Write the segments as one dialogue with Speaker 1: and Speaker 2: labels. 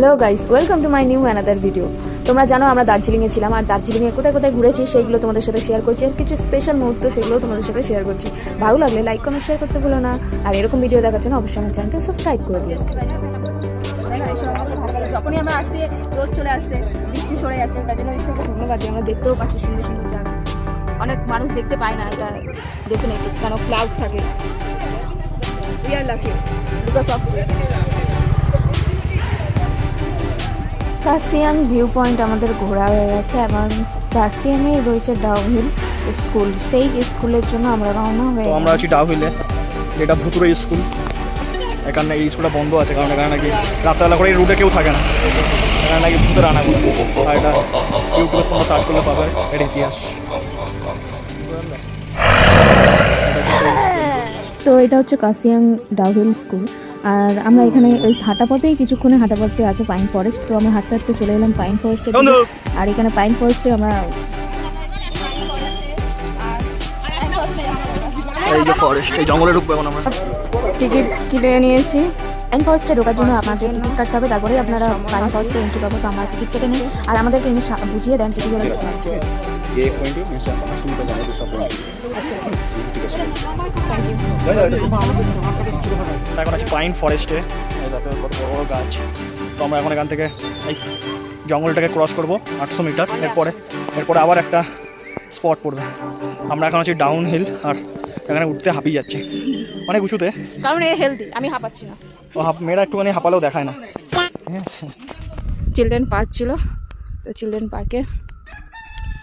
Speaker 1: Hello guys, welcome to my new another video. তোমরা জানো আমরা দার্জিলিংয়ে ছিলাম, আর দার্জিলিংয়ে কোথায় কোথায় ঘুরেছি সেইগুলো তোমাদের সাথে শেয়ার করছি, আর কিছু স্পেশাল মুহূর্ত সেগুলো তোমাদের সাথে শেয়ার করছি। ভালো লাগলে লাইক কমেন্ট শেয়ার করতে ভুলো না, আর এরকম ভিডিও দেখার জন্য অবশ্যই আমার চ্যানেলটা সাবস্ক্রাইব করে দিও।
Speaker 2: যখনই আমরা আসছি রোদ চলে আসছে, বৃষ্টি সরে যাচ্ছে, তার জন্য ঈশ্বরকে ধন্যবাদ যে আমরা দেখতেও পাচ্ছি সুন্দর সুন্দর জায়গা। অনেক মানুষ দেখতে পায় না এটা দেখে নাকি, কারণ ক্লাউড থাকে। We are lucky because of
Speaker 1: Kurseong view point আমাদের ঘোরা হয়ে গেছে এবং কার্সিয়াংয়ে রয়েছে ডাউহিল স্কুল। সেই স্কুলের জন্য আমরা রওনা হয়ে
Speaker 3: আমরা আছি ডাউহিলে, যেটা ভুতুরে স্কুল। এখানে এই স্কুলটা বন্ধ আছে কারণ এখানে নাকি রাত্রেবেলা করে এই রুটে কেউ থাকে না, এখানে নাকি ভূতের আনা করে। আর এটা ইউটিউবে তোমরা সার্চ করলে পাবে এর ইতিহাস।
Speaker 1: তো এটা হচ্ছে কার্সিয়াং ডাউহিল স্কুল। আর আমরা এখানে ওই হাঁটা পথেই কিছুক্ষণে হাঁটা পথে আছে পাইন ফরেস্ট। তো আমরা হাঁটতে হাঁটতে চলে এলাম পাইন ফরেস্টে। আর এখানে পাইন ফরেস্টে আমরা
Speaker 3: এই যে ফরেস্ট, এই জঙ্গলে ঢুকবো এখন আমরা।
Speaker 2: টিকিট কিনে নিয়েছি।
Speaker 1: পাইন ফরেস্টে ঢোকার জন্য আপনাদের টিকিট কাটতে হবে, তারপরে আপনারা পাইন ফরেস্টে এন্ট্রি পাবো। তো আমরা টিকিট কেটে নিই, আর আমাদেরকে এমনি বুঝিয়ে দেন যে কী করে যেতে হবে।
Speaker 3: এখন আছে পাইন ফরেস্টে, কত বড় বড় গাছ। তো আমরা এখন এখান থেকে এই জঙ্গলটাকে ক্রস করবো 800 মিটার। এরপরে আবার একটা স্পট পড়বে। আমরা এখন আছি ডাউন হিল, আর এখানে উঠতে হাঁপিয়ে যাচ্ছি অনেক উঁচুতে,
Speaker 2: কারণ এ হেলদি, আমি হাঁপাচ্ছি না।
Speaker 3: ও মেয়েরা একটুখানি হাঁপালেও দেখায় না।
Speaker 2: চিলড্রেন পার্ক ছিল, তো চিলড্রেন পার্কে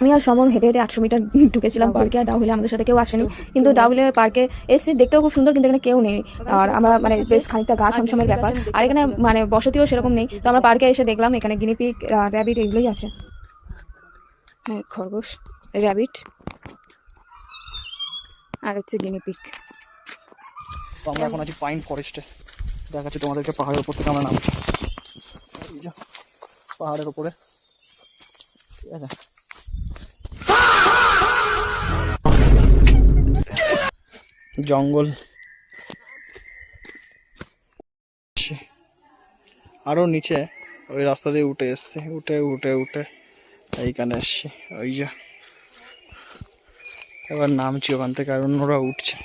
Speaker 1: আমি আর সমর হেঁটে হেঁটে 800 মিটার ঢুকেছিলাম পার্কে। আর ডাউহিলে আমাদের সাথে কেউ আসেনি, কিন্তু ডাউহিলে পার্কে এসে দেখতেও খুব সুন্দর, কিন্তু এখানে কেউ নেই। আর আমরা মানে বেশ খানিকটা গা ছমছমের ব্যাপার, আর এখানে মানে বসতিও সেরকম নেই। তো আমরা পার্কে এসে দেখলাম এখানে গিনিপিগ, র্যাবিট এগুলোই আছে।
Speaker 2: হ্যাঁ, খরগোশ, র্যাবিট আর হচ্ছে গিনিপিগ।
Speaker 3: তো আমরা এখন আছি পাইন ফরেস্টে। দেখাচ্ছি তোমাদেরকে পাহাড়ের উপর থেকে আমরা নামছি। পাহাড়ের উপরে, ঠিক আছে। জঙ্গল, আরো নিচে ওই রাস্তা দিয়ে উঠে এসছি, উঠে উঠে উঠে এইখানে এসছি। ওই যে এবার নামছি ওখান থেকে, আর অন্যরা উঠছে।